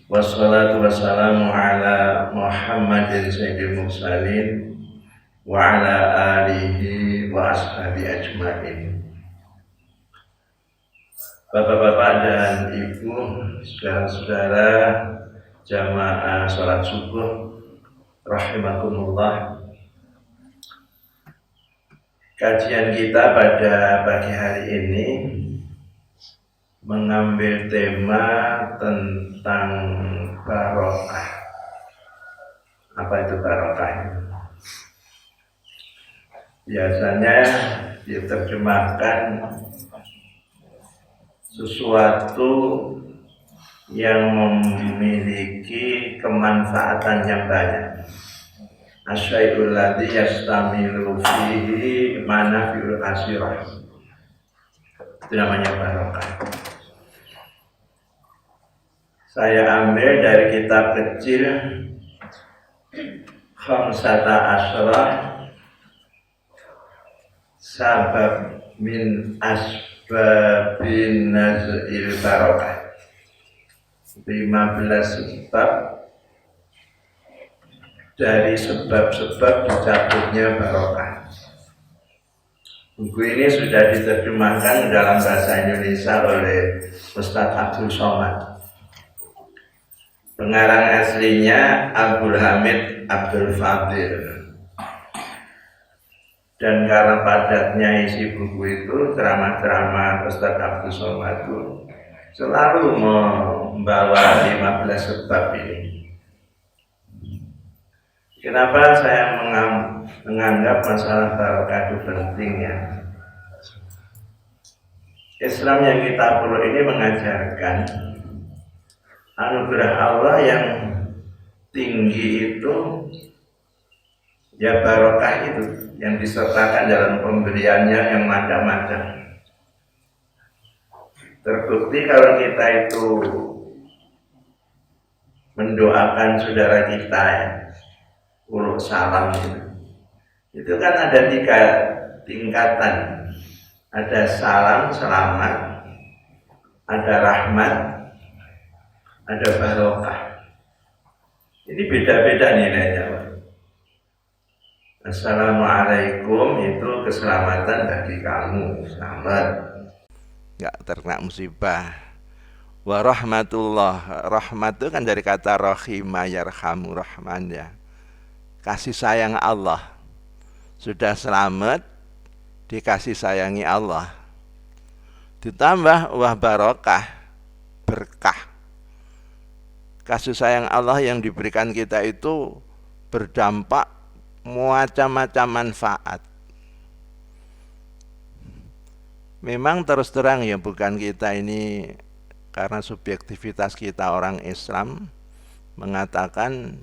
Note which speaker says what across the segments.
Speaker 1: Wassalatu wassalamu ala Muhammadin sayyidil mursalin wa ala alihi wa ashabi ajmain. Bapak-bapak dan ibu, saudara-saudara jamaah salat subuh rahimakumullah. Kajian kita pada pagi hari ini mengambil tema tentang barokah. Apa itu barokah? Biasanya diterjemahkan sesuatu yang memiliki kemanfaatan yang banyak. Asyai'ul ladzi yastamilu fihi manafi'ul asyirah. Itu namanya barokah. Saya ambil dari kitab kecil Khamsata Asyrah Sabab min asbabin naz'il barokah. 15 sebab dari sebab-sebab dicabutnya barokah. Buku ini sudah diterjemahkan dalam bahasa Indonesia oleh Ustadz Abdul Somad. Pengarang aslinya Abdul Hamid Abdul Fadil. Dan karena padatnya isi buku itu, ceramah-ceramah Ustadz Abdul Somad itu selalu membawa 15 sebab ini. Kenapa saya menganggap masalah barokah itu penting ya? Islam yang kita peluk ini mengajarkan anugerah Allah yang tinggi itu ya barokah itu yang disertakan dalam pemberiannya yang macam-macam. Terbukti kalau kita itu mendoakan saudara kita ya, uluk salam itu kan ada 3 tingkatan. Ada salam, selamat, ada rahmat, ada barokah. Ini beda-beda nilainya. Assalamualaikum itu keselamatan bagi kamu, selamat, nggak terkena musibah. Warahmatullah, rahmat itu kan dari kata rahimah yarhamu, rahman ya, kasih sayang Allah. Sudah selamat, dikasih sayangi Allah. Ditambah wah barokah, berkah. Kasih sayang Allah yang diberikan kita itu berdampak macam-macam manfaat. Memang terus terang ya, bukan kita ini karena subjektivitas kita orang Islam mengatakan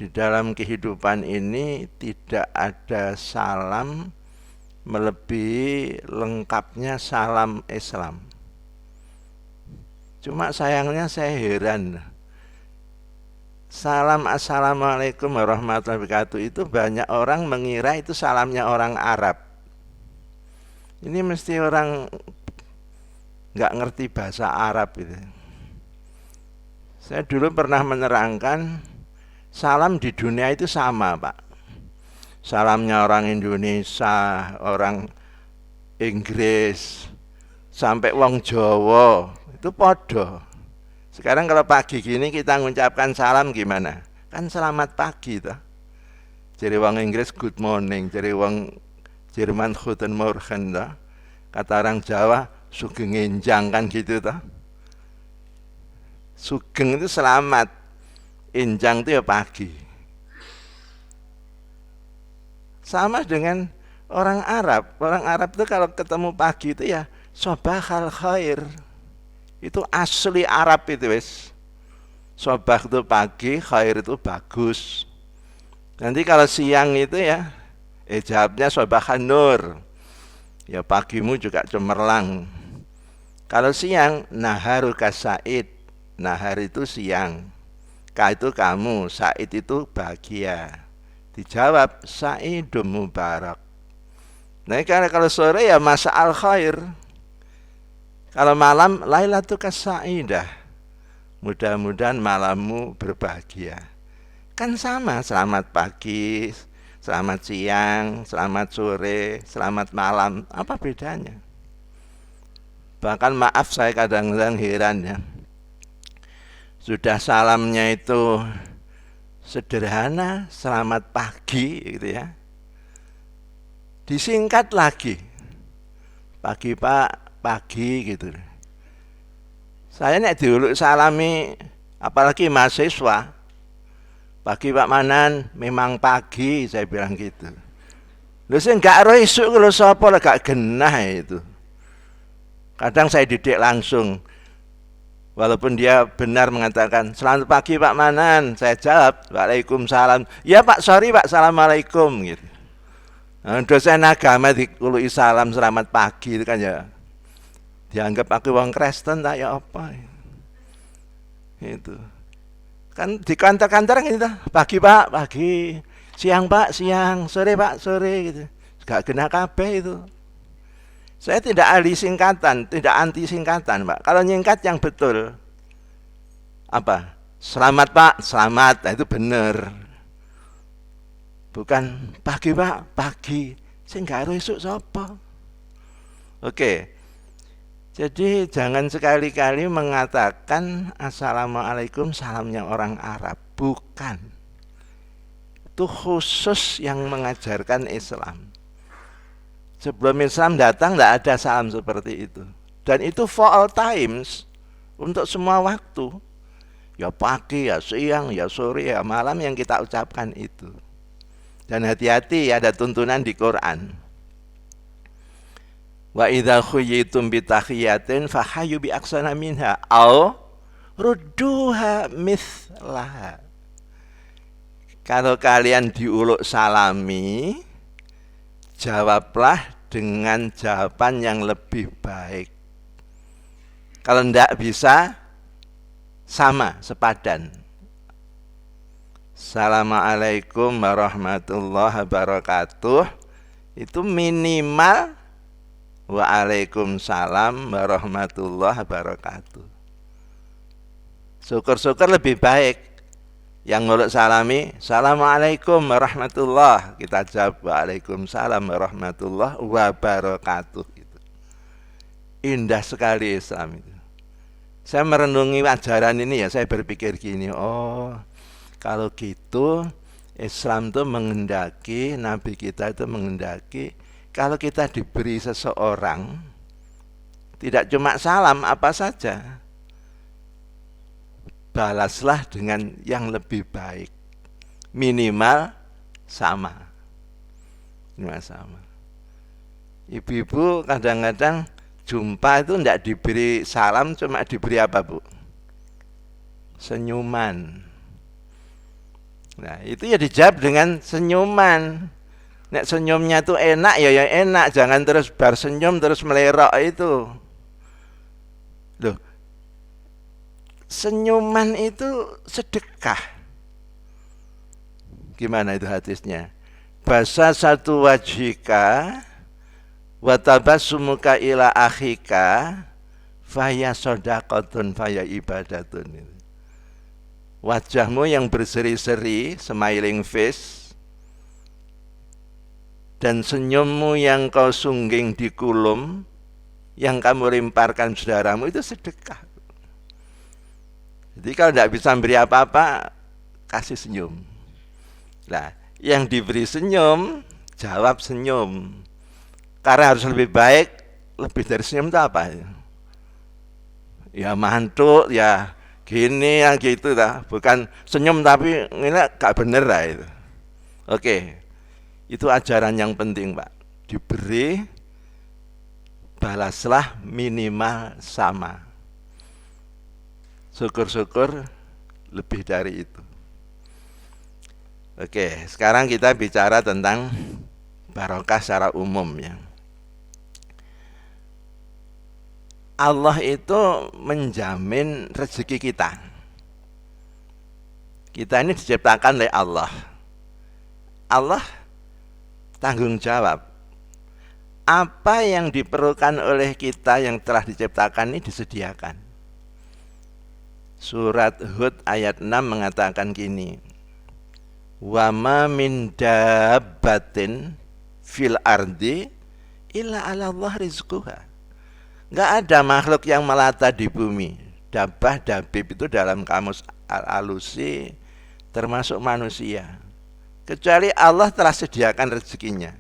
Speaker 1: di dalam kehidupan ini tidak ada salam melebihi lengkapnya salam Islam. Cuma sayangnya saya heran, salam assalamualaikum warahmatullahi wabarakatuh itu banyak orang mengira itu salamnya orang Arab. Ini mesti orang nggak ngerti bahasa Arab gitu. Saya dulu pernah menerangkan salam di dunia itu sama, Pak. Salamnya orang Indonesia, orang Inggris, sampai wong Jawa itu podo. Sekarang kalau pagi gini kita mengucapkan salam gimana? Kan selamat pagi toh. Jadi wong Inggris good morning, jadi wong Jerman guten morgen toh. Kata orang Jawa sugeng enjang kan gitu toh. Sugeng itu selamat, enjang itu ya pagi. Sama dengan orang Arab. Orang Arab itu kalau ketemu pagi itu ya sobahal khair. Itu asli Arab itu wis. Sobah itu pagi, khair itu bagus. Nanti kalau siang itu ya jawabnya sobahan nur. Ya pagimu juga cemerlang. Kalau siang naharu kasaid. Nahar itu siang. Ka itu kamu, said itu bahagia. Dijawab Sa'idun Mubarak. Nah karena kalau sore ya masa al khair. Kalau malam Lailatul Sa'idah, mudah-mudahan malammu berbahagia. Kan sama, selamat pagi, selamat siang, selamat sore, selamat malam. Apa bedanya? Bahkan maaf, saya kadang-kadang heran ya. Sudah salamnya itu sederhana, selamat pagi gitu ya. Disingkat lagi. Pagi Pak, pagi gitu. Saya nek diuluk salami, apalagi mahasiswa, pagi Pak Manan, memang pagi, saya bilang gitu. Lho sing gak ro isuk lho sapa lah gak genah itu. Kadang saya didik langsung. Walaupun dia benar mengatakan, selamat pagi Pak Manan, saya jawab, waalaikumsalam. Ya Pak, sorry Pak, assalamualaikum gitu. Nah, dosen agama dikului salam selamat pagi itu kan ya dianggap aku wong Kristen tak ya apa itu kan di kantor-kantor gitu, pagi Pak, pagi, siang Pak, siang, sore Pak, sore gitu. Gak kena kabeh itu. Saya tidak ahli singkatan, tidak anti singkatan Pak. Kalau nyingkat yang betul apa? Selamat Pak, selamat, nah, itu benar. Bukan pagi Pak, pagi. Sing gak ero esuk sapa. Oke. Jadi jangan sekali-kali mengatakan assalamualaikum salamnya orang Arab. Bukan. Itu khusus yang mengajarkan Islam. Sebelum Islam datang tidak ada salam seperti itu. Dan itu for all times, untuk semua waktu. Ya pagi, ya siang, ya sore, ya malam yang kita ucapkan itu. Dan hati-hati, ada tuntunan di Quran. Wa idza khuyyitum bi tahiyatin fahayyu bi aksana minha aw rudduha mithlaha. Kalau kalian diuluk salami, jawablah dengan jawaban yang lebih baik. Kalau tidak bisa, sama, sepadan. Assalamualaikum warahmatullahi wabarakatuh. Itu minimal waalaikumsalam warahmatullahi wabarakatuh. Syukur-syukur lebih baik. Yang nguluk salami, assalamualaikum warahmatullahi, kita jawab waalaikumsalam warahmatullahi wabarakatuh. Indah sekali Islam itu. Saya merenungi ajaran ini ya, saya berpikir gini, oh kalau gitu Islam itu menghendaki, Nabi kita itu menghendaki, kalau kita diberi seseorang, tidak cuma salam, apa saja, balaslah dengan yang lebih baik. Minimal sama. Minimal sama. Ibu-ibu kadang-kadang jumpa itu tidak diberi salam, cuma diberi apa Bu? Senyuman. Nah itu ya dijawab dengan senyuman. Nek senyumnya itu enak ya enak, jangan terus bar senyum terus melerok itu. Loh, senyuman itu sedekah. Gimana itu hadisnya? Basa satu wajhika wa tabassumuka ila akhika faya shadaqatun faya ibadatun. Wajahmu yang berseri-seri, smiling face, dan senyummu yang kau sungging di kulum, yang kamu lemparkan saudaramu, itu sedekah. Jadi kalau tidak bisa beri apa-apa, kasih senyum. Nah, yang diberi senyum, jawab senyum. Karena harus lebih baik, lebih dari senyum itu apa? Ya mantuk, ya gini, yang gitu lah. Bukan senyum tapi ini gak bener lah itu. Oke, itu ajaran yang penting Pak. Diberi, balaslah minimal sama. Syukur-syukur lebih dari itu. Oke, sekarang kita bicara tentang barokah secara umum ya. Allah itu menjamin rezeki kita. Kita ini diciptakan oleh Allah. Allah tanggung jawab. Apa yang diperlukan oleh kita yang telah diciptakan ini disediakan. Surat Hud ayat 6 mengatakan gini, wa ma min dabbatin fil ardi illa 'ala Allah rizquha. Enggak ada makhluk yang melata di bumi. Dabbah, dabib itu dalam kamus alusi termasuk manusia, kecuali Allah telah sediakan rezekinya.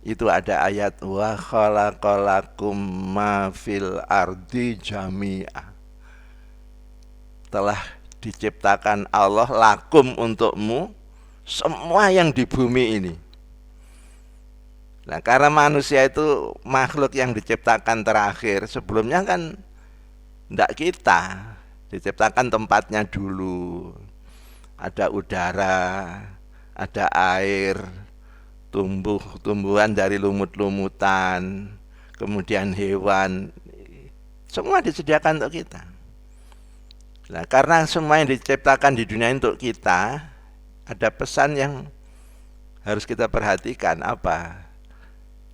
Speaker 1: Itu ada ayat wa khalaqalakum ma fil ardi jami'a. Telah diciptakan Allah lakum untukmu semua yang di bumi ini. Nah, karena manusia itu makhluk yang diciptakan terakhir, sebelumnya kan tidak kita, diciptakan tempatnya dulu. Ada udara, ada air, tumbuhan dari lumut-lumutan, kemudian hewan, semua disediakan untuk kita. Nah, karena semua yang diciptakan di dunia untuk kita, ada pesan yang harus kita perhatikan. Apa?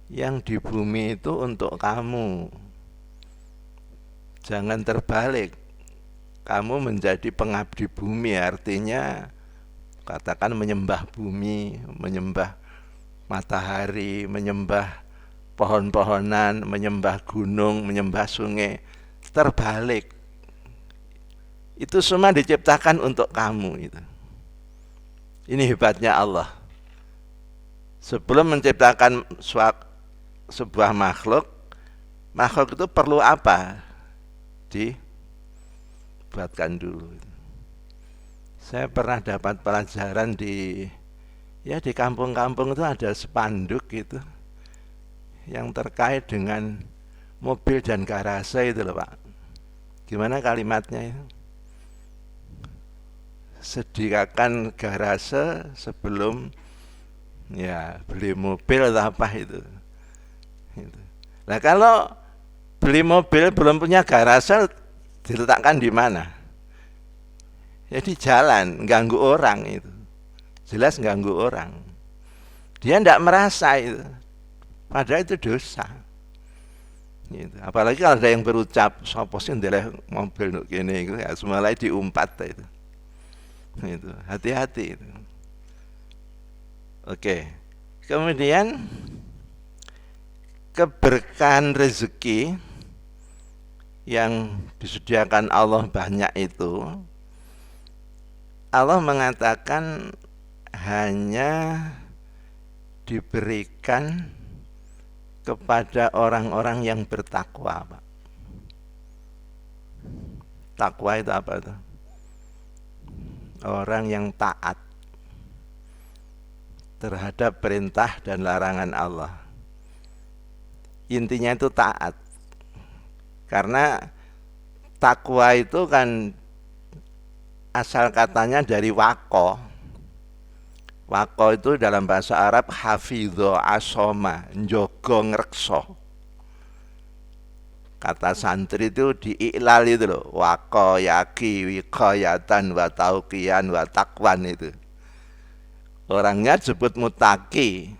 Speaker 1: Yang di bumi itu untuk kamu. Jangan terbalik. Kamu menjadi pengabdi bumi, artinya katakan menyembah bumi, menyembah matahari, menyembah pohon-pohonan, menyembah gunung, menyembah sungai. Terbalik. Itu semua diciptakan untuk kamu itu. Ini hebatnya Allah. Sebelum menciptakan sebuah makhluk itu perlu apa? Dibuatkan dulu. Saya pernah dapat pelajaran di kampung-kampung itu ada spanduk gitu yang terkait dengan mobil dan garase itu loh Pak. Gimana kalimatnya itu? Sediakan garase sebelum beli mobil atau apa itu. Nah, kalau beli mobil belum punya garase, diletakkan di mana? Ya di jalan, ganggu orang itu. Jelas ganggu orang. Dia tidak merasa itu. Padahal itu dosa. Gitu. Apalagi kalau ada yang berucap, "Sopo sih ndeleh mobil nuk kene iku," ya semalai diumpat itu. Itu hati-hati itu. Oke. Kemudian keberkahan rezeki yang disediakan Allah banyak itu, Allah mengatakan hanya diberikan kepada orang-orang yang bertakwa, Pak. Takwa itu apa itu? Orang yang taat terhadap perintah dan larangan Allah. Intinya itu taat. Karena takwa itu kan asal katanya dari wako. Wako itu dalam bahasa Arab hafidho asoma, njogo ngrekso. Kata santri itu diiklal itu loh, wako yaki wikoyatan wa tauqiyan wa takwan itu. Orangnya disebut mutaki.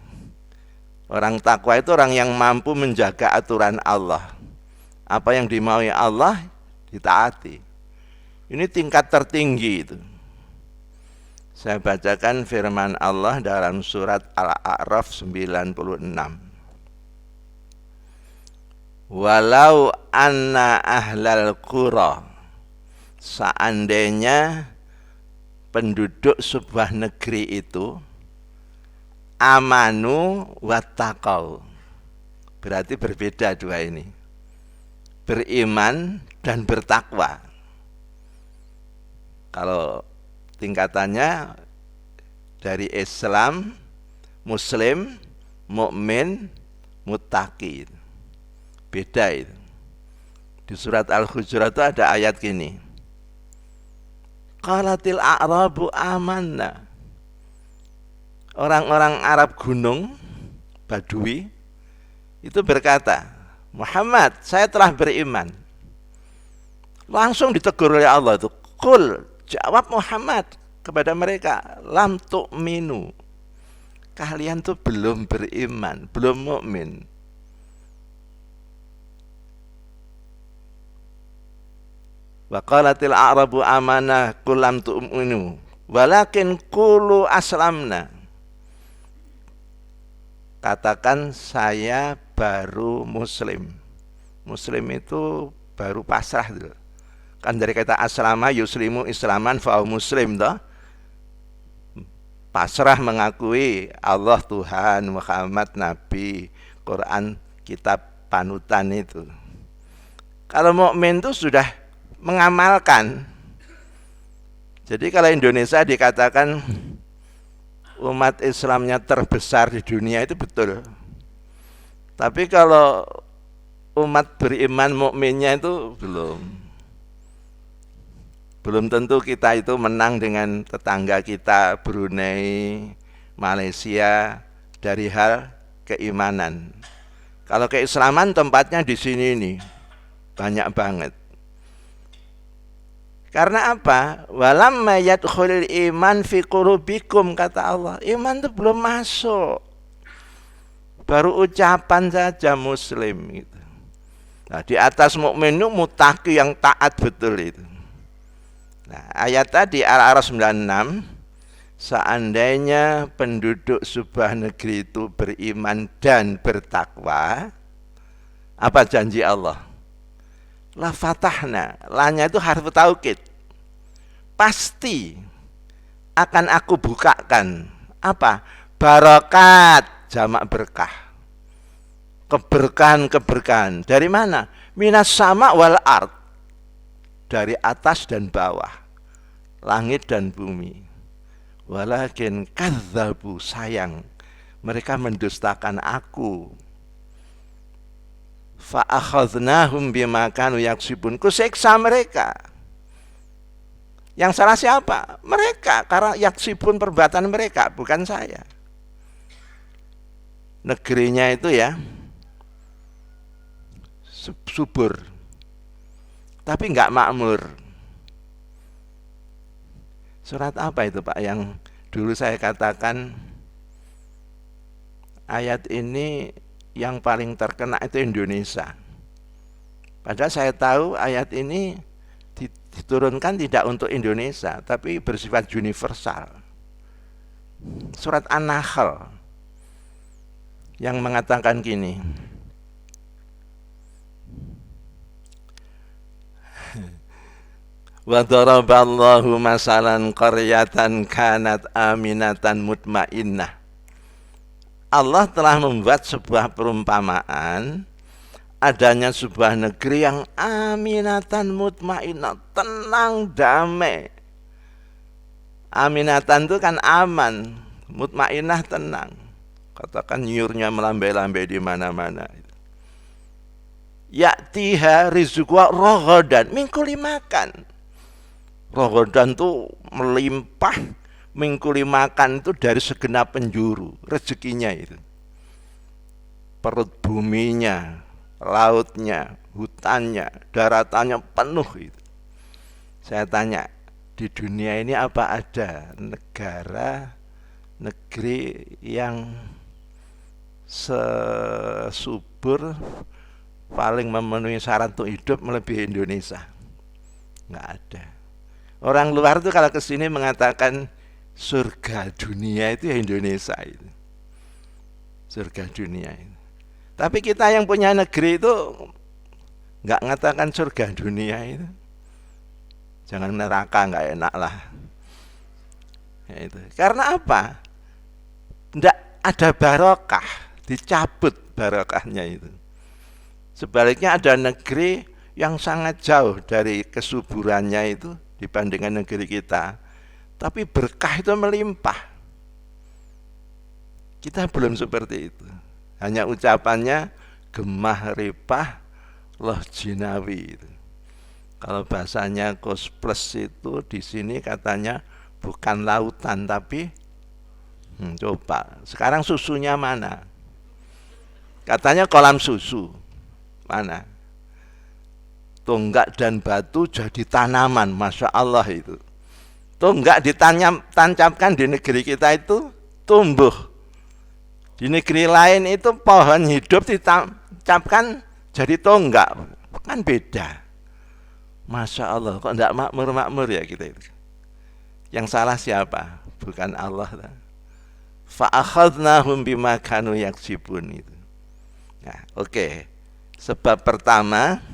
Speaker 1: Orang takwa itu orang yang mampu menjaga aturan Allah. Apa yang dimaui Allah ditaati. Ini tingkat tertinggi itu. Saya bacakan firman Allah dalam surat Al-A'raf 96. Walau anna ahlal qura, seandainya penduduk sebuah negeri itu amanu wattaqau, berarti berbeda dua ini, beriman dan bertakwa. Kalau tingkatannya dari Islam, Muslim, mukmin, muttaqi, beda itu. Di surat Al-Hujurat itu ada ayat gini, qalatil a'rabu amanna. Orang-orang Arab gunung, Badui, itu berkata, Muhammad, saya telah beriman. Langsung ditegur oleh Allah itu, qul, jawab Muhammad kepada mereka, lam tu'minu. Kalian tuh belum beriman, belum mukmin. Wa qalatil a'rabu amanah qul lam tu'minu walakin qulu aslamna. Katakan saya baru muslim. Muslim itu baru pasrah gitu. Kan dari kata aslama yuslimu islaman fa muslim toh. Pasrah mengakui Allah Tuhan, Muhammad Nabi, Quran kitab panutan itu. Kalau mukmin itu sudah mengamalkan. Jadi kalau Indonesia dikatakan umat Islamnya terbesar di dunia itu betul. Tapi kalau umat beriman mukminnya itu belum. Belum tentu kita itu menang dengan tetangga kita Brunei, Malaysia dari hal keimanan. Kalau keislaman tempatnya di sini nih banyak banget. Karena apa? Walamma yadkhulul iman fi qulubikum, kata Allah. Iman itu belum masuk. Baru ucapan saja muslim gitu. Nah, di atas mukmin itu muttaqi yang taat betul itu. Nah, ayat tadi Al-A'raf 96, seandainya penduduk sebuah negeri itu beriman dan bertakwa, apa janji Allah? La fatahna, lanya itu harfu taukid. Pasti akan aku bukakan apa? Barakat, jamak berkah. Keberkahan-keberkahan. Dari mana? Minas sama wal ard. Dari atas dan bawah, langit dan bumi. Walakin kadzabu, sayang mereka mendustakan aku. Fa akhadnahum bima kanu yaksibun, kusiksa mereka. Yang salah siapa? Mereka, karena yaksibun perbuatan mereka, bukan saya. Negerinya itu ya subur, tapi enggak makmur. Surat apa itu Pak yang dulu saya katakan ayat ini yang paling terkena itu Indonesia. Padahal saya tahu ayat ini diturunkan tidak untuk Indonesia, tapi bersifat universal. Surat An-Nahl yang mengatakan gini. Wa daraballahu masalan qaryatan kanat aminatan mutmainnah. Allah telah membuat sebuah perumpamaan adanya sebuah negeri yang aminatan mutmainnah, tenang, damai. Aminatan itu kan aman, mutmainnah tenang. Katakan nyurnya melambai-lambai di mana-mana. Ya'tiha rizqa raghadan, mingkuli makan. Raghadan itu melimpah, mingkuli makan itu dari segenap penjuru, rezekinya itu. Perut buminya, lautnya, hutannya, daratannya penuh itu. Saya tanya, di dunia ini apa ada negara, negeri yang sesubur, paling memenuhi syarat untuk hidup melebihi Indonesia? Nggak ada. Orang luar itu kalau kesini mengatakan surga dunia itu ya Indonesia itu. Surga dunia itu. Tapi kita yang punya negeri itu nggak mengatakan surga dunia itu. Jangan neraka, nggak enak lah. Ya itu. Karena apa? Nggak ada barokah, dicabut barokahnya itu. Sebaliknya ada negeri yang sangat jauh dari kesuburannya itu dibandingkan negeri kita, tapi berkah itu melimpah. Kita belum seperti itu. Hanya ucapannya gemah ripah loh jinawi itu. Kalau bahasanya Kos Plus itu di sini katanya bukan lautan tapi coba sekarang susunya mana? Katanya kolam susu. Mana? Tonggak dan batu jadi tanaman, Masya Allah itu. Tonggak ditancapkan di negeri kita itu tumbuh. Di negeri lain itu pohon hidup ditancapkan jadi tonggak. Kan beda. Masya Allah, kok tidak makmur-makmur ya kita itu. Yang salah siapa? Bukan Allah. Fa'akhadnahum bima kanu yaksibun itu. Nah, oke. Sebab pertama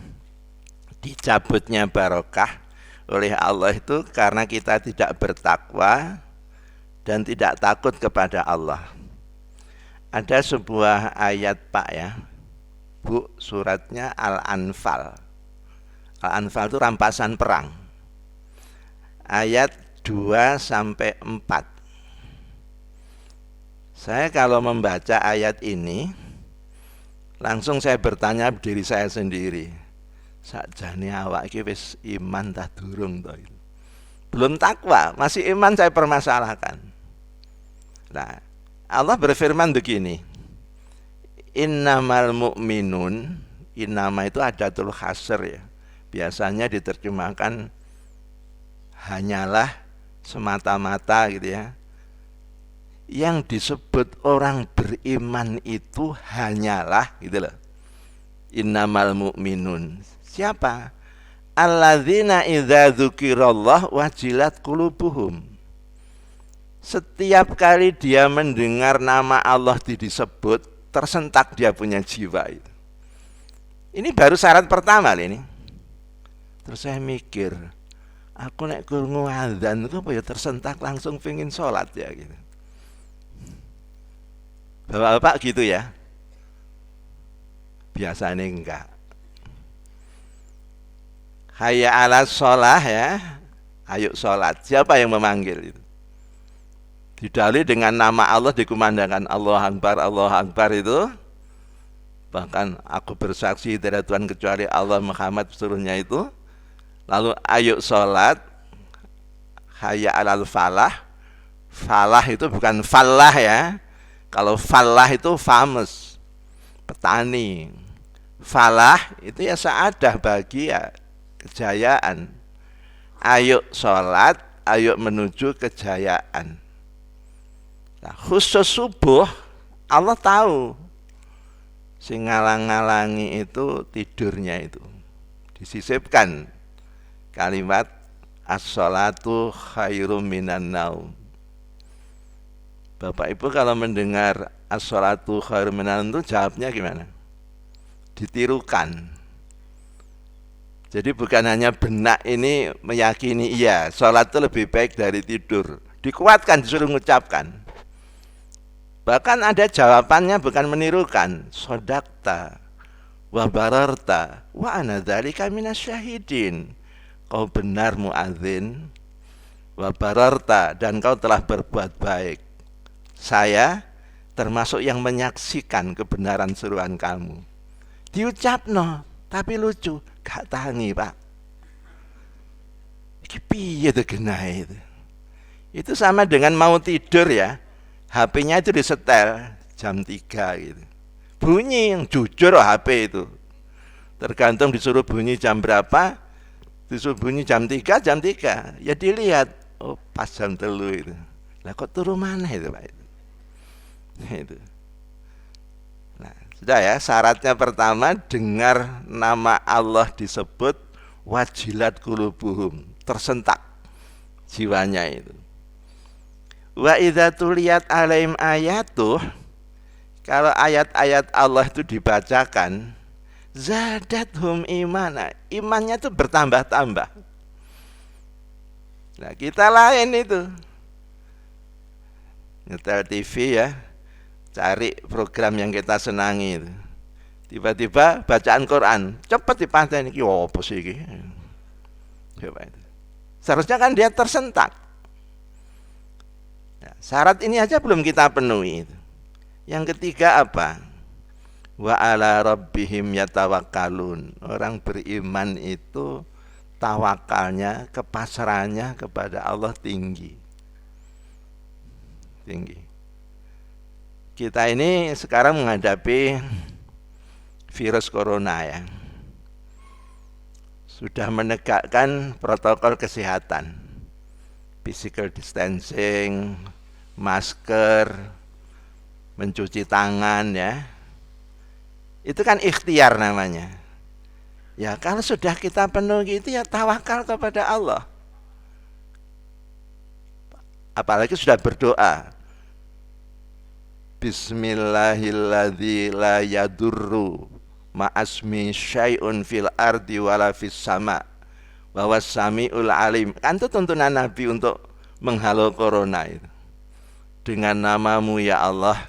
Speaker 1: dicabutnya barokah oleh Allah itu karena kita tidak bertakwa dan tidak takut kepada Allah. Ada sebuah ayat Pak ya, Bu, suratnya Al-Anfal. Al-Anfal itu rampasan perang. Ayat 2 sampai 4. Saya kalau membaca ayat ini langsung saya bertanya diri saya sendiri. Sakjane awak iki wis iman tah durung to? Belum takwa, masih iman saya permasalahkan. Nah, Allah berfirman begini. Innamal mu'minun, innama itu adatul hasr ya. Biasanya diterjemahkan hanyalah, semata-mata gitu ya. Yang disebut orang beriman itu hanyalah gitu loh. Innamal mu'minun. Siapa? Alladzina idza dzukirallah wajilat qulubuhum. Setiap kali dia mendengar nama Allah disebut, tersentak dia punya jiwa itu. Ini baru syarat pertama ini. Terus saya mikir, aku nek krungu adzan itu apa ya tersentak langsung pengin sholat ya gitu. Bapak-bapak gitu ya? Biasanya enggak. Hayya ala sholah ya, ayo sholat. Siapa yang memanggil itu? Didali dengan nama Allah dikumandangkan Allah Akbar itu. Bahkan aku bersaksi tidak ada Tuhan kecuali Allah, Muhammad seluruhnya itu. Lalu ayo sholat, hayya alal falah. Falah itu bukan falah ya. Kalau falah itu famous, petani. Falah itu ya saadah, bahagia, kejayaan. Ayo sholat, ayo menuju kejayaan. Nah, khusus subuh Allah tahu sing ngalang-ngalangi itu tidurnya itu. Disisipkan kalimat as-sholatu khairum minan naum. Bapak Ibu kalau mendengar as-sholatu khairum minan naum itu jawabnya gimana? Ditirukan. Jadi bukan hanya benak ini meyakini iya, sholat itu lebih baik dari tidur. Dikuatkan, disuruh mengucapkan. Bahkan ada jawabannya bukan menirukan. Sodakta wa bararta wa ana dzalika minasyahidin. Kau benar muadzin, wa bararta, dan kau telah berbuat baik. Saya termasuk yang menyaksikan kebenaran seruan kamu. Diucapno, tapi lucu, gak tangi Pak. Iki piye to genahe itu? Itu sama dengan mau tidur ya. HP-nya itu disetel jam 3 gitu. Bunyi yang jujur HP itu. Tergantung disuruh bunyi jam berapa. Disuruh bunyi jam 3, jam 3. Ya dilihat, oh pas jam 3 itu. Lah kok turun mana itu Pak itu? Itu. Nah, sudah ya, syaratnya pertama dengar nama Allah disebut, wajilat qulubuhum, tersentak jiwanya itu. Wa idza tuliyat alaihim ayatuh, kalau ayat-ayat Allah itu dibacakan, zadathum imana, imannya itu bertambah-tambah. Nah, kita lain itu. Nyetel TV ya, cari program yang kita senangi itu. Tiba-tiba bacaan Quran, cepat dipanteni iki opo sih iki. Coba itu. Seharusnya kan dia tersentak. Nah, syarat ini aja belum kita penuhi itu. Yang ketiga apa? Wa ala rabbihim yatawakkalun. Orang beriman itu tawakalnya, kepasrahannya kepada Allah tinggi. Tinggi. Kita ini sekarang menghadapi virus corona ya. Sudah menegakkan protokol kesehatan. Physical distancing, masker, mencuci tangan ya. Itu kan ikhtiar namanya. Ya kalau sudah kita penuhi itu ya tawakal kepada Allah. Apalagi sudah berdoa. Bismillahilladzi la yadurru ma'asmi syai'un fil ardi wala fis sama wa was samiul alim. Kan itu tuntunan Nabi untuk menghalau corona itu. Dengan namamu ya Allah,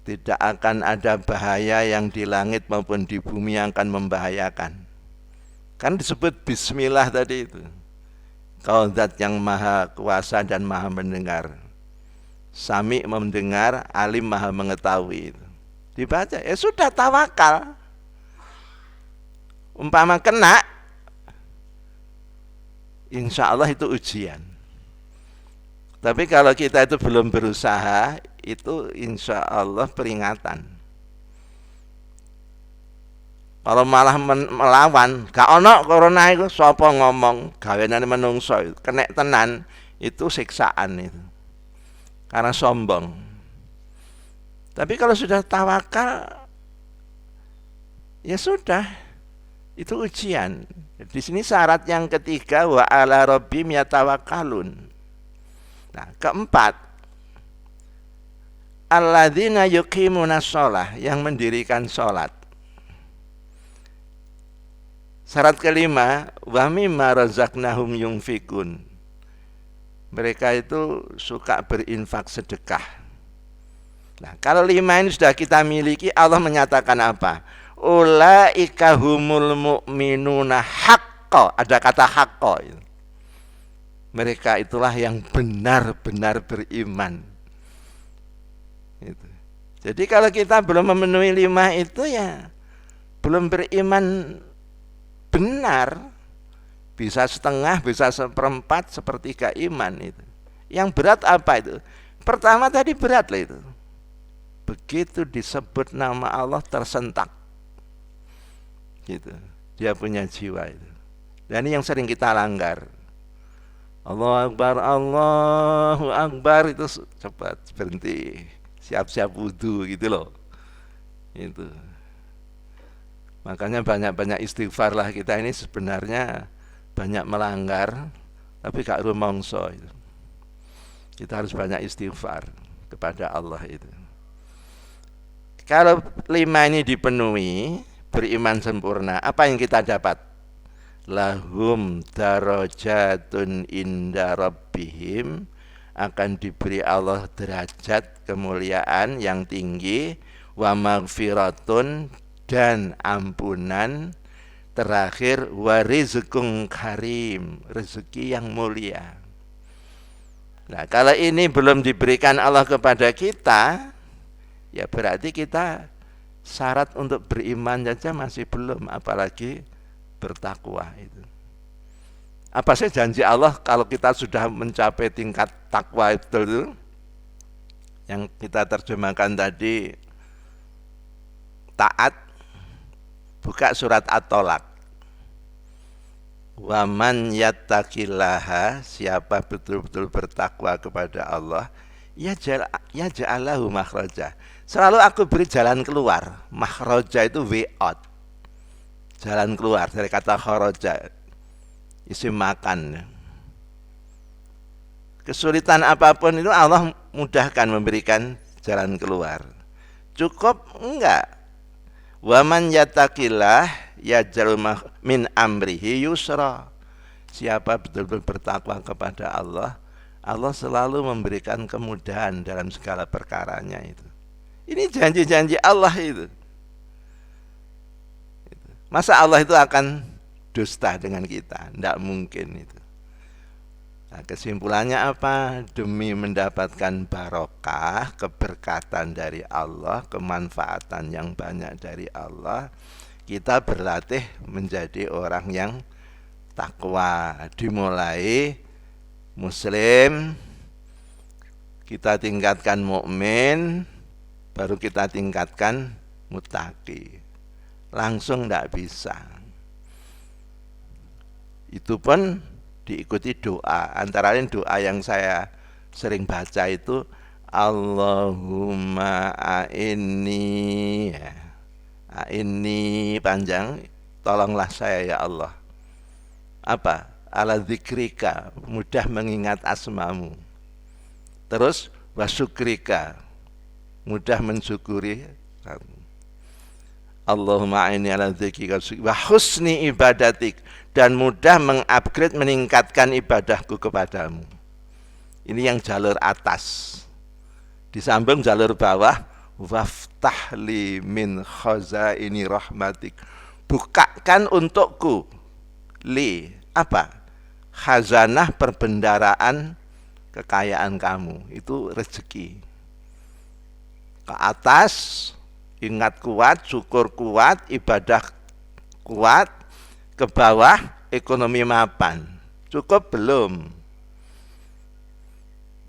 Speaker 1: tidak akan ada bahaya yang di langit maupun di bumi yang akan membahayakan. Kan disebut bismillah tadi itu. Kau zat yang maha kuasa dan maha mendengar. Sami mendengar, alim maha mengetahui. Dibaca, ya sudah tawakal. Umpama kena, insya Allah itu ujian. Tapi kalau kita itu belum berusaha, itu insya Allah peringatan. Kalau malah melawan, gak ono corona itu, sapa ngomong, gawenane menungso, kena tenan, itu siksaan itu. Karena sombong. Tapi kalau sudah tawakal, ya sudah, itu ujian. Di sini syarat yang ketiga, wa ala rabbihim yatawakkalun. Nah, keempat, alladzina yuqimuna shalah, yang mendirikan sholat. Syarat kelima, wa mimma razaqnahum yunfikun. Mereka itu suka berinfak sedekah. Nah, kalau 5 ini sudah kita miliki, Allah menyatakan apa? Ulaika humul mu'minuna haqqo. Ada kata haqqo. Mereka itulah yang benar-benar beriman. Jadi kalau kita belum memenuhi 5 itu ya belum beriman benar. Bisa setengah, bisa seperempat, sepertiga iman itu. Yang berat apa itu? Pertama tadi berat lah itu. Begitu disebut nama Allah tersentak. Gitu. Dia punya jiwa itu. Dan ini yang sering kita langgar. Allahu Akbar itu cepat berhenti. Siap-siap wudu gitu loh. Itu. Makanya banyak-banyak istighfar lah, kita ini sebenarnya banyak melanggar tapi gak rumongso itu. Kita harus banyak istighfar kepada Allah itu. Kalau 5 ini dipenuhi, beriman sempurna, apa yang kita dapat? Lahum darajatun inda rabbihim, akan diberi Allah derajat kemuliaan yang tinggi, wa maghfiratun, dan ampunan. Terakhir, warizqun karim, rezeki yang mulia. Nah, kalau ini belum diberikan Allah kepada kita, ya berarti kita syarat untuk beriman saja masih belum, apalagi bertakwa itu. Apa sih janji Allah kalau kita sudah mencapai tingkat takwa itu? Yang kita terjemahkan tadi, taat. Buka surat At-Tolak. Wa man yattaqillaha, siapa betul-betul bertakwa kepada Allah, ya ja'alahu makhraja. Selalu aku beri jalan keluar. Makhraja itu way out. Jalan keluar dari kata kharaja. Isim makan. Kesulitan apapun itu Allah mudahkan memberikan jalan keluar. Cukup enggak? Wa man yattaqillah yaj'al min amrihi yusra. Siapa betul-betul bertakwa kepada Allah, Allah selalu memberikan kemudahan dalam segala perkaranya itu. Ini janji-janji Allah itu. Masa Allah itu akan dusta dengan kita? Tidak mungkin itu. Nah, kesimpulannya apa? Demi mendapatkan barokah, keberkatan dari Allah, kemanfaatan yang banyak dari Allah, kita berlatih menjadi orang yang takwa. Dimulai muslim, kita tingkatkan mukmin, baru kita tingkatkan muttaqi. Langsung tidak bisa. Itu pun diikuti doa. Antara lain doa yang saya sering baca itu Allahumma a'inni Ini panjang, tolonglah saya ya Allah. Apa? Ala dzikrika, mudah mengingat asmamu. Terus wasyukrika, mudah mensyukuri. Allahumma aini ala dzikrika wa husni ibadatik, dan mudah mengupgrade, meningkatkan ibadahku kepadamu. Ini yang jalur atas. Disambung jalur bawah, waftahli min khazaini rahmatik, bukakan untukku li apa? Khazanah perbendaraan kekayaan kamu, itu rezeki. Ke atas ingat kuat, syukur kuat, ibadah kuat. Ke bawah ekonomi mapan. Cukup belum?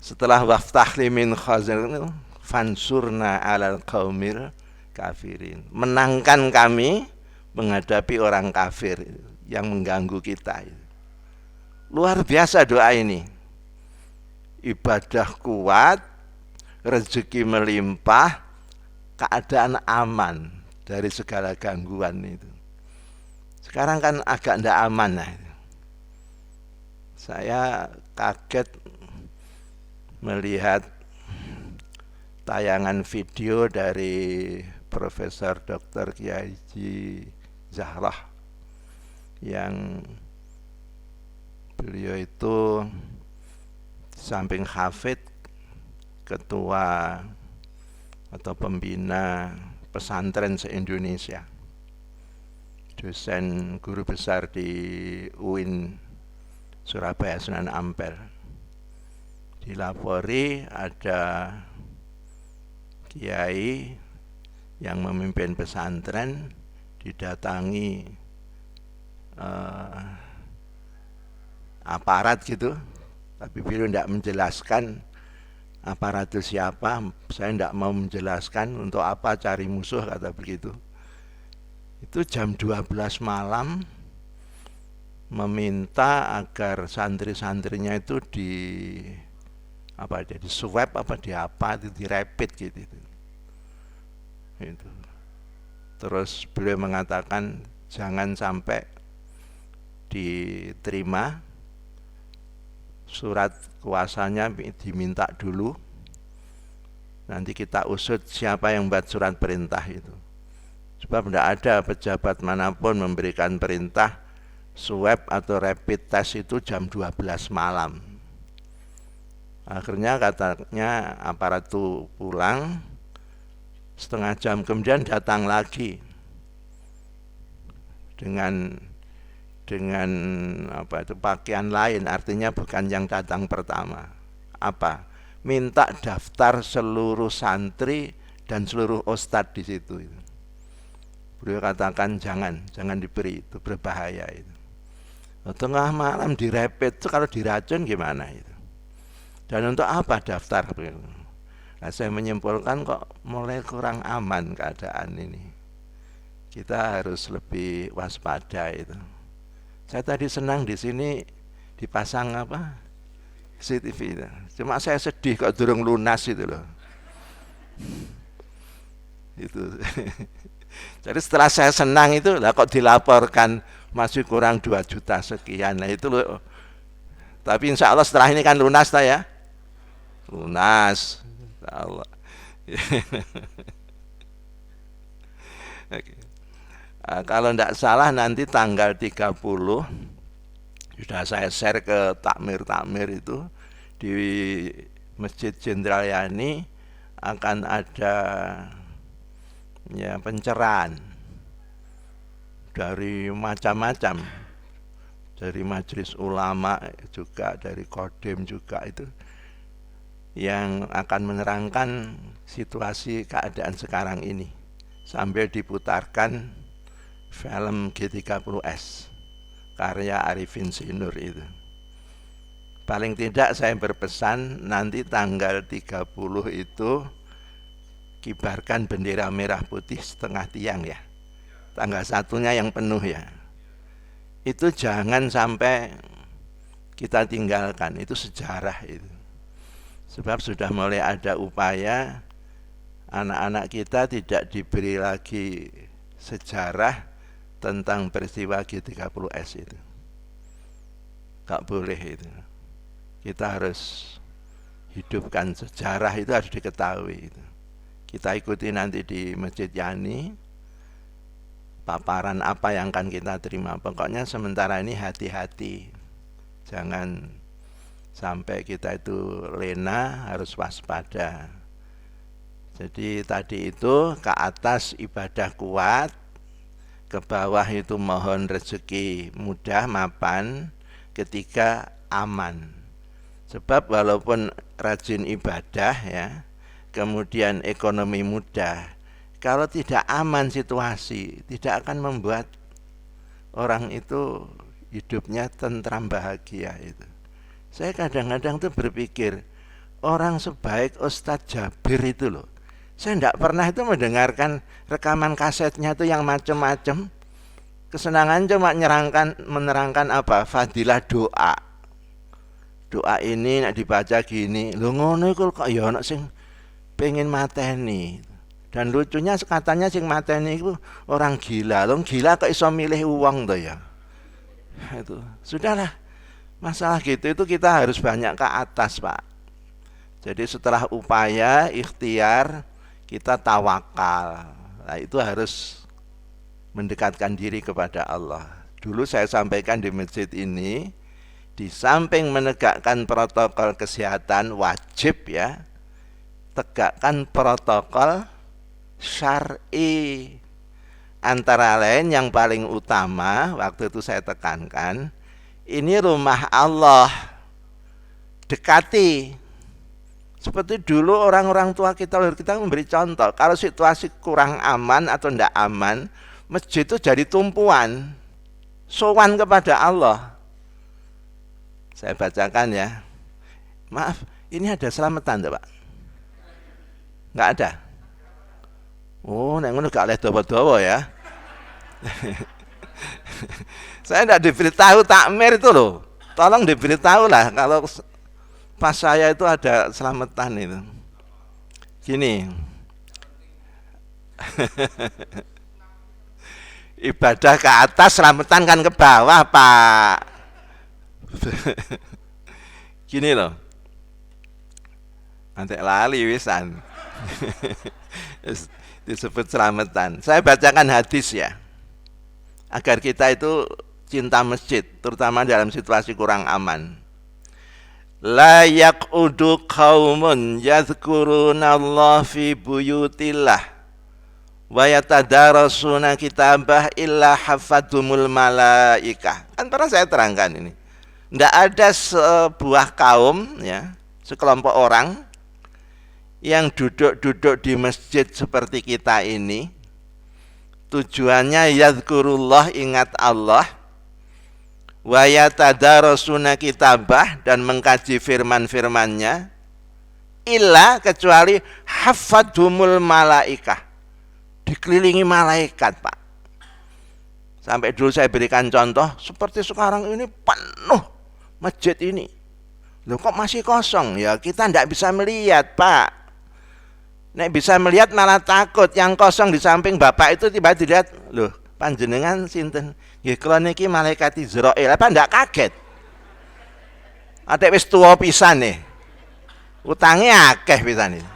Speaker 1: Setelah waftahli min khazan fansurna alal qaumil kafirin, menangkan kami menghadapi orang kafir yang mengganggu kita. Luar biasa doa ini. Ibadah kuat, rezeki melimpah, keadaan aman dari segala gangguan itu. Sekarang kan agak tidak aman. Saya kaget melihat tayangan video dari Profesor Dr. Kiai Zahrah, yang beliau itu samping hafid, ketua atau pembina pesantren se-Indonesia, dosen guru besar di UIN Surabaya Sunan Ampel. Dilapori ada kiai yang memimpin pesantren didatangi aparat gitu, tapi beliau tidak menjelaskan aparat itu siapa. Saya tidak mau menjelaskan, untuk apa cari musuh, kata begitu. Itu jam 12 malam meminta agar santri-santrinya itu di swab itu di rapid gitu. Itu. Terus beliau mengatakan jangan sampai diterima, surat kuasanya diminta dulu, nanti kita usut siapa yang buat surat perintah itu. Sebab tidak ada pejabat manapun memberikan perintah swab atau rapid test itu jam 12 malam. Akhirnya katanya aparat itu pulang, setengah jam kemudian datang lagi dengan pakaian lain, artinya bukan yang datang pertama. Apa? Minta daftar seluruh santri dan seluruh ustadz di situ. Beliau katakan jangan diberi, itu berbahaya itu. Tengah malam direpit itu, kalau diracun gimana itu? Dan untuk apa daftar? Nah, saya menyimpulkan kok mulai kurang aman keadaan ini. Kita harus lebih waspada itu. Saya tadi senang di sini dipasang CCTV itu. Cuma saya sedih kok durung lunas itu loh. Itu. Jadi setelah saya senang itu, lah kok dilaporkan masih kurang 2 juta sekian. Nah itu loh. Tapi insya Allah setelah ini kan lunas ya. Lunas. Insya Allah. Okay. Kalau tidak salah nanti tanggal 30 sudah saya share ke takmir itu di Masjid Jenderal Yani akan ada pencerahan dari macam-macam, dari majelis ulama juga, dari Kodim juga, itu yang akan menerangkan situasi keadaan sekarang ini sambil diputarkan film G30S karya Arifin Sinur itu. Paling tidak saya berpesan nanti tanggal 30 itu kibarkan bendera merah putih setengah tiang ya. Tanggal 1-nya yang penuh ya. Itu jangan sampai kita tinggalkan, itu sejarah itu. Sebab sudah mulai ada upaya anak-anak kita tidak diberi lagi sejarah tentang peristiwa G30S itu. Gak boleh itu. Kita harus hidupkan sejarah, itu harus diketahui itu. Kita ikuti nanti di Masjid Yani paparan apa yang akan kita terima. Pokoknya sementara ini hati-hati. Jangan sampai kita itu lena, harus waspada. Jadi tadi itu ke atas ibadah kuat, ke bawah itu mohon rezeki mudah, mapan, ketiga aman. Sebab walaupun rajin ibadah ya, kemudian ekonomi mudah, kalau tidak aman situasi, tidak akan membuat orang itu hidupnya tentram bahagia itu. Saya kadang-kadang tuh berpikir, orang sebaik Ustadz Jabir itu loh, saya tidak pernah itu mendengarkan rekaman kasetnya itu yang macam-macam. Kesenangan cuma menerangkan apa? Fadilah doa. Doa ini nak dibaca gini, lho ngono iku kok ya ana sing pengen mateni. Dan lucunya katanya sing mateni itu orang gila. Lho gila kok iso milih uang to ya. Itu. Sudahlah. Masalah gitu itu kita harus banyak ke atas, Pak. Jadi setelah upaya, ikhtiar, kita tawakal. Nah, itu harus mendekatkan diri kepada Allah. Dulu saya sampaikan di masjid ini, di samping menegakkan protokol kesehatan wajib ya, tegakkan protokol syar'i. Antara lain yang paling utama waktu itu saya tekankan, ini rumah Allah, dekati. Seperti dulu orang-orang tua kita memberi contoh, kalau situasi kurang aman atau tidak aman, masjid itu jadi tumpuan, sowan kepada Allah. Saya bacakan ya. Maaf, ini ada selamatan enggak, Pak? Enggak ada. Oh, nek ngono gak oleh dawa-dawa ya. Saya enggak diberitahu takmir itu loh. Tolong diberitahu lah kalau pas saya itu ada selamatan itu. Gini. Ibadah ke atas, selamatan kan ke bawah, Pak. Gini loh, nanti lali wisan. Disebut selamatan. Saya bacakan hadis ya, agar kita itu cinta masjid, terutama dalam situasi kurang aman. La yaqudu qaumun yadhkuruna fi buyutillah wa yatadarasuna kitabah illa hafadhumul malaikah. Kan pernah saya terangkan ini. Tidak ada sebuah kaum ya, sekelompok orang yang duduk-duduk di masjid seperti kita ini, tujuannya yadhkurullah, ingat Allah, wa yatadarasuna kitabah, dan mengkaji firman-firmannya, illa, kecuali hafadhumul malaikah, dikelilingi malaikat, Pak. Sampai dulu saya berikan contoh, seperti sekarang ini penuh masjid ini. Loh kok masih kosong? Ya kita tidak bisa melihat, Pak. Nek bisa melihat malah takut. Yang kosong di samping Bapak itu tiba-tiba dilihat, loh panjenengan sinten? Nggih kula niki malaikat Izrail. Apa ndak kaget? Atek wis tuwa pisan nih. Utange akeh pisan iki.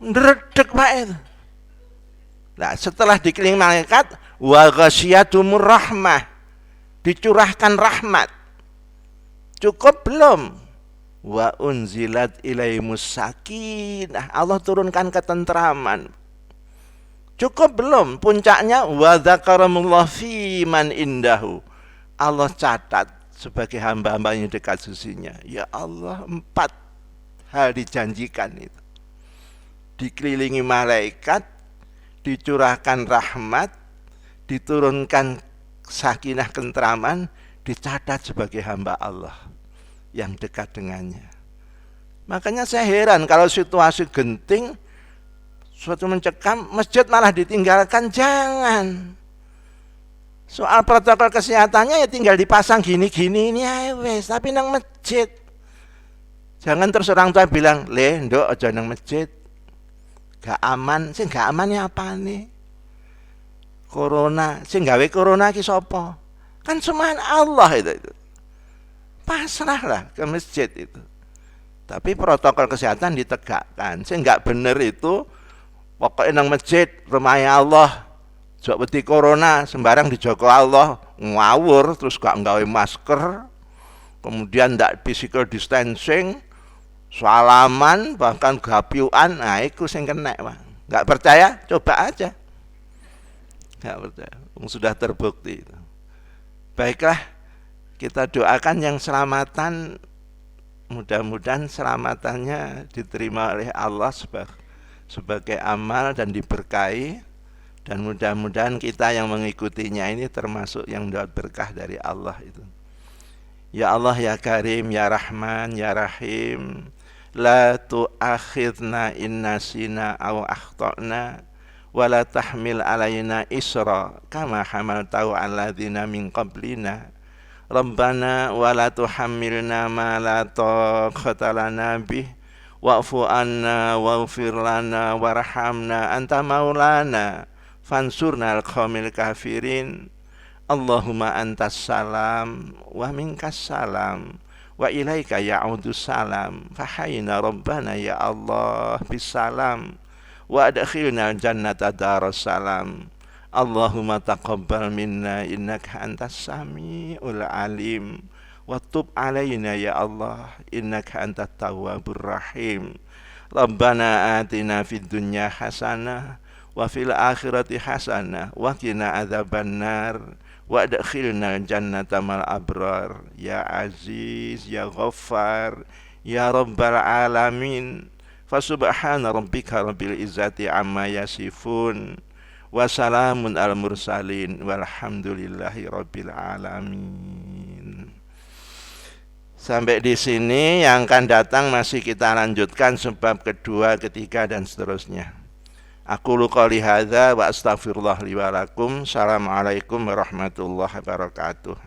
Speaker 1: Ndredeg Pak itu. Nah, setelah dikelilingi malaikat, wa ghasyiyatuhumur rahmah, dicurahkan rahmat. Cukup belum? Wa unzilat ilaihimus sakinah, Allah turunkan ketentraman. Cukup belum? Puncaknya wa dzakarahumullah fi man indahu, Allah catat sebagai hamba-hamba yang dekat sisinya. Ya Allah, 4 hal dijanjikan itu. Dikelilingi malaikat, dicurahkan rahmat, diturunkan sakinah ketentraman, dicatat sebagai hamba Allah yang dekat dengannya. Makanya saya heran kalau situasi genting, suatu mencekam, masjid malah ditinggalkan. Jangan. Soal protokol kesehatannya ya tinggal dipasang gini-gini ini ya wes, tapi nang masjid. Jangan terus orang tua bilang, "Le, nduk aja nang masjid. Gak aman." Sing gak aman ya apa nih? Corona, sing gawe corona ki sapa? Kan cuma Allah itu. Pasrahlah ke masjid itu. Tapi protokol kesehatan ditegakkan. Sing nggak bener itu pokoknya nang masjid rumah Allah. Jok wedi corona sembarang dijogo Allah, ngawur terus gak nggawe masker. Kemudian ndak physical distancing, salaman bahkan gapiuan, nah itu sing kena, Bang. Nggak percaya? Coba aja. Nggak percaya, sudah terbukti. Baiklah, kita doakan yang selamatan, mudah-mudahan selamatannya diterima oleh Allah sebagai amal dan diberkahi, dan mudah-mudahan kita yang mengikutinya ini termasuk yang dapat berkah dari Allah itu. Ya Allah ya Karim ya Rahman ya Rahim, la tu'akhidna in nasina aw akhtana wa la tahmil alaina isra kama hamaltahu 'alal ladzina min qablina. Rabbana wa la tuhammilna ma la taqata lana bih wa'fu anna waghfir lana warhamna anta maulana fansurna al-qawmil kafirin. Allahumma antas salam wa minkas salam wa ilaika ya'udu salam fahayna rabbana ya Allah bisalam wa adkhilna jannata darussalam. Allahumma taqabbal minna innaka antas samiul alim wa tub alaina ya Allah innaka antat tawwabur rahim. Rabbana atina fid dunya hasanah wa fil akhirati hasanah wa qina adzabannar wa adkhilna jannata mal abrar ya aziz ya ghaffar ya rabbal alamin. Fa subhana rabbika rabbil izzati amma yasifun wa salamun al mursalin walhamdulillahi rabbil alamin. Sampai di sini, yang akan datang masih kita lanjutkan sebab kedua, ketiga dan seterusnya. Aku qouli hadza wa astaghfirullah li wa lakum. Assalamualaikum warahmatullahi wabarakatuh.